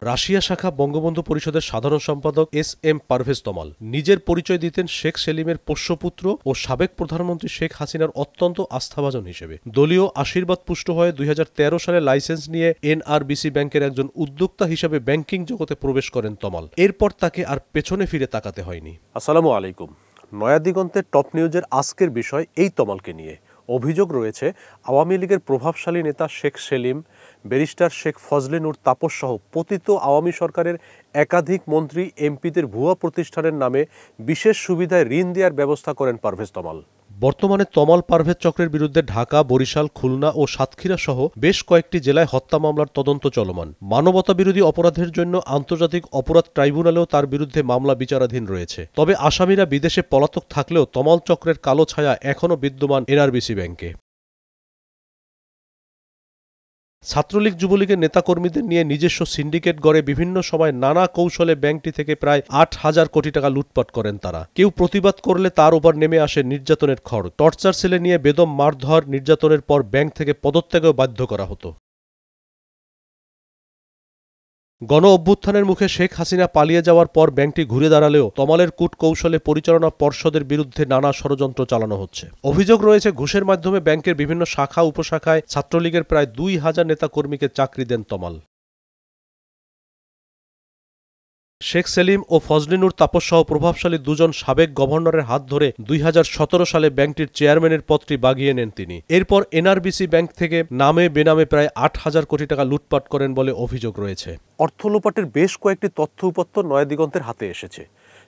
Russia শাখা বঙ্গবন্ধু পরিষদের সাধারণ সম্পাদক এস.এম. পারভেজ তমাল নিজের পরিচয় দিতেন শেখ সেলিমের পোষ্যপুত্র ও সাবেক প্রধানমন্ত্রী শেখ হাসিনার অত্যন্ত আস্থাভাজন হিসেবে। দলীয় আশীর্বাদ পুষ্ট হয়ে ২০১৩ সালে লাইসেন্স নিয়ে এনআরবিসি ব্যাংকের একজন উদ্যোক্তা হিসেবে ব্যাংকিং জগতে প্রবেশ করেন তমাল। এরপর তাকে আর পেছনে ফিরে তাকাতে হয়নি। আসসালামু আলাইকুম। নয়া দিগন্তের টপ নিউজের আজকের বিষয় এই তমালকে নিয়ে। অভিযোগ রয়েছে আওয়ামী লীগের প্রভাবশালী নেতা শেখ সেলিম, ব্যারিস্টার শেখ ফজলে নূর তাপস সহ পতিত আওয়ামী সরকারের একাধিক মন্ত্রী এমপিদের ভুয়া প্রতিষ্ঠানের নামে বিশেষ সুবিধায় ঋণ দেওয়ার ব্যবস্থা করেন পারভেজ তমাল। বর্তমানে তমাল পারভেজ চক্রের বিরুদ্ধে ঢাকা, বরিশাল, খুলনা ও সাতক্ষীরা সহ বেশ কয়েকটি জেলায় হত্যা মামলার তদন্ত চলমান। মানবতাবিরোধী অপরাধের জন্য আন্তর্জাতিক অপরাধ ট্রাইব্যুনালেও তার বিরুদ্ধে মামলা বিচারাধীন রয়েছে। তবে আসামিরা বিদেশে পলাতক থাকলেও তমাল চক্রের কালো ছায়া এখনও বিদ্যমান এনআরবিসি ব্যাংকে। ছাত্রলীগ যুবলীগের নেতাকর্মীদের নিয়ে নিজস্ব সিন্ডিকেট গড়ে বিভিন্ন সময় নানা কৌশলে ব্যাংকটি থেকে প্রায় ৮,০০০ কোটি টাকা লুটপাট করেন তারা। কেউ প্রতিবাদ করলে তার উপর নেমে আসে নির্যাতনের খড়। টর্চার সেলে নিয়ে বেদম মারধর, নির্যাতনের পর ব্যাংক থেকে পদত্যাগেও বাধ্য করা হতো। গণ অভ্যুত্থানের মুখে শেখ হাসিনা পালিয়ে যাওয়ার পর ব্যাংকটি ঘুরে দাঁড়ালেও তমালের কূট কৌশলে পরিচালনা পর্ষদের বিরুদ্ধে নানা ষড়যন্ত্র চালানো হচ্ছে। অভিযোগ রয়েছে ঘুষের মাধ্যমে ব্যাংকের বিভিন্ন শাখা উপশাখায় ছাত্রলীগের প্রায় ২,০০০ নেতাকর্মীকে চাকরি দেন তমাল। শেখ সেলিম ও ফজলে নূর তাপস সহ প্রভাবশালী দুজন সাবেক গভর্নরের হাত ধরে ২০১৭ সালে ব্যাংকটির চেয়ারম্যানের পদটি বাগিয়ে নেন তিনি। এরপর এনআরবিসি ব্যাংক থেকে নামে বেনামে প্রায় ৮,০০০ কোটি টাকা লুটপাট করেন বলে অভিযোগ রয়েছে। অর্থ লোপাটের বেশ কয়েকটি তথ্য উপাত্ত নয়া দিগন্তের হাতে এসেছে।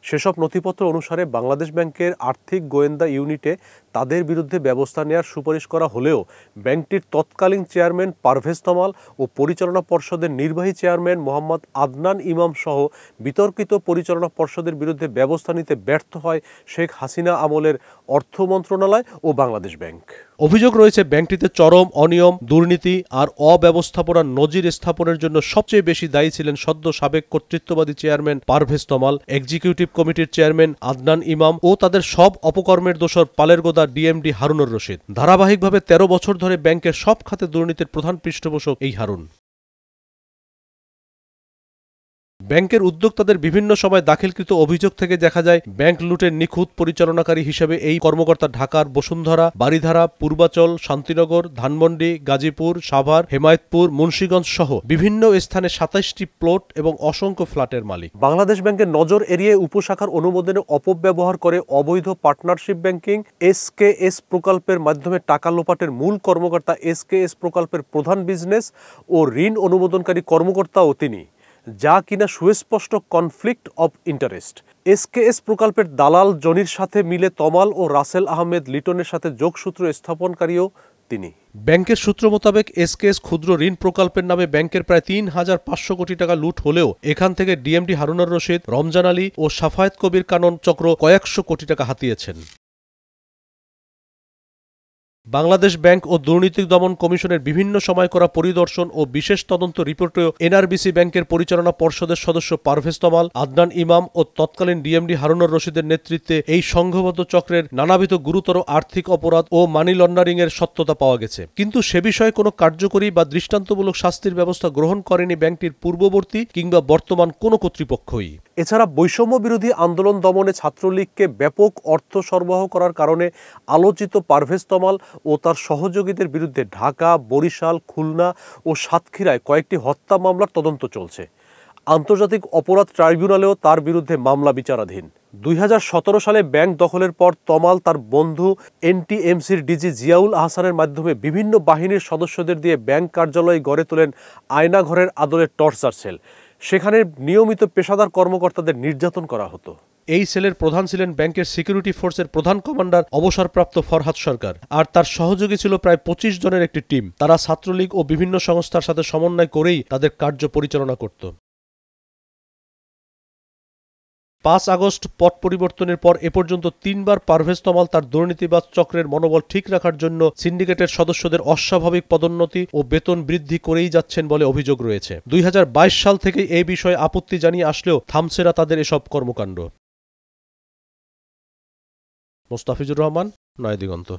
সেসব নথিপত্র অনুসারে বাংলাদেশ ব্যাংকের আর্থিক গোয়েন্দা ইউনিটে তাদের বিরুদ্ধে ব্যবস্থা নেওয়ার সুপারিশ করা হলেও ব্যাংকটির তৎকালীন চেয়ারম্যান পারভেজ তমাল ও পরিচালনা পর্ষদের নির্বাহী চেয়ারম্যান মোহাম্মদ আদনান ইমাম সহ বিতর্কিত পরিচালনা পর্ষদের বিরুদ্ধে ব্যবস্থা নিতে ব্যর্থ হয় শেখ হাসিনা আমলের অর্থ মন্ত্রণালয় ও বাংলাদেশ ব্যাংক। অভিযোগ রয়েছে ব্যাংকটিতে চরম অনিয়ম, দুর্নীতি আর অব্যবস্থাপনার নজির স্থাপনের জন্য সবচেয়ে বেশি দায়ী ছিলেন সদ্য সাবেক কর্তৃত্ববাদী চেয়ারম্যান পারভেজ তমাল, এক্সিকিউটিভ কমিটির চেয়ারম্যান আদনান ইমাম ও তাদের সব অপকর্মের দোষর পালেরগোদা ডিএমডি হারুনুর রশিদ। ধারাবাহিকভাবে ১৩ বছর ধরে ব্যাংকের সব খাতে দুর্নীতির প্রধান পৃষ্ঠপোষক এই হারুন। ব্যাংকের উদ্যোক্তাদের বিভিন্ন সময় দাখিলকৃত অভিযোগ থেকে দেখা যায় ব্যাংক লুটের নিখুঁত পরিচালনাকারী হিসেবে এই কর্মকর্তা ঢাকার বসুন্ধরা, বারিধারা, পূর্বাচল, শান্তিনগর, ধানমন্ডি, গাজীপুর, সাভার, হেমায়েতপুর, মুন্সিগঞ্জ সহ বিভিন্ন স্থানে ২৭টি প্লট এবং অসংখ্য ফ্ল্যাটের মালিক। বাংলাদেশ ব্যাংকের নজর এড়িয়ে উপশাখার অনুমোদনে অপব্যবহার করে অবৈধ পার্টনারশিপ ব্যাংকিং এসকেএস প্রকল্পের মাধ্যমে টাকা লোপাটের মূল কর্মকর্তা এসকেএস প্রকল্পের প্রধান বিজনেস ও ঋণ অনুমোদনকারী কর্মকর্তাও তিনি, যা কিনা সুস্পষ্ট কনফ্লিক্ট অব ইন্টারেস্ট। এসকেএস প্রকল্পের দালাল জনির সাথে মিলে তমাল ও রাসেল আহমেদ লিটনের সাথে যোগসূত্র স্থাপনকারীও তিনি। ব্যাংকের সূত্র মোতাবেক এসকেএস ক্ষুদ্র ঋণ প্রকল্পের নামে ব্যাংকের প্রায় ৩,৫০০ কোটি টাকা লুট হলেও এখান থেকে ডিএমডি হারুনুর রশিদ, রমজান আলী ও সাফায়েত কবির কানন চক্র কয়েকশো কোটি টাকা হাতিয়েছেন। বাংলাদেশ ব্যাংক ও দুর্নীতি দমন কমিশনের বিভিন্ন সময় করা পরিদর্শন ও বিশেষ তদন্ত রিপোর্টেও এনআরবিসি ব্যাংকের পরিচালনা পর্ষদের সদস্য পারভেজ তমাল, আদনান ইমাম ও তৎকালীন ডিএমডি হারুনুর রশিদের নেতৃত্বে এই সংঘবদ্ধ চক্রের নানাবিধ গুরুতর আর্থিক অপরাধ ও মানি লন্ডারিংয়ের সত্যতা পাওয়া গেছে। কিন্তু সে বিষয়ে কোনো কার্যকরী বা দৃষ্টান্তমূলক শাস্তির ব্যবস্থা গ্রহণ করেনি ব্যাংকটির পূর্ববর্তী কিংবা বর্তমান কোনো কর্তৃপক্ষই। এছাড়া বৈষম্য বিরোধী আন্দোলন দমনে ছাত্রলীগকে ব্যাপক অর্থ সরবরাহ করার কারণে আলোচিত পারভেজ তমাল ও তার সহযোগীদের বিরুদ্ধে ঢাকা, বরিশাল, খুলনা ও সাতক্ষীরায় কয়েকটি হত্যা মামলার তদন্ত চলছে। আন্তর্জাতিক অপরাধ ট্রাইব্যুনালেও তার বিরুদ্ধে মামলা বিচারাধীন। ২০১৭ সালে ব্যাংক দখলের পর তমাল তার বন্ধু এনটিএমসির ডিজি জিয়াউল আহসানের মাধ্যমে বিভিন্ন বাহিনীর সদস্যদের দিয়ে ব্যাংক কার্যালয়ে গড়ে তোলেন আয়নাঘরের আদলে টর্চার সেল। সেখানে নিয়মিত পেশাদার কর্মকর্তাদের নির্যাতন করা হতো। এই সেলের প্রধান ছিলেন ব্যাংকের সিকিউরিটি ফোর্সের প্রধান কমান্ডার অবসরপ্রাপ্ত ফরহাদ সরকার, আর তার সহযোগী ছিল প্রায় ২৫ জনের একটি টিম। তারা ছাত্রলীগ ও বিভিন্ন সংস্থার সাথে সমন্বয় করেই তাদের কার্য পরিচালনা করত। ৫ আগস্ট পট পরিবর্তনের পর এ পর্যন্ত ৩বার পারভেজ তমাল তার দুর্নীতিবাজ চক্রের মনোবল ঠিক রাখার জন্য সিন্ডিকেটের সদস্যদের অস্বাভাবিক পদোন্নতি ও বেতন বৃদ্ধি করেই যাচ্ছেন বলে অভিযোগ রয়েছে। ২০২২ সাল থেকে এই বিষয়ে আপত্তি জানিয়ে আসলেও থামছে না তাদের এসব কর্মকাণ্ড। মোস্তাফিজুর রহমান, নয়া দিগন্ত।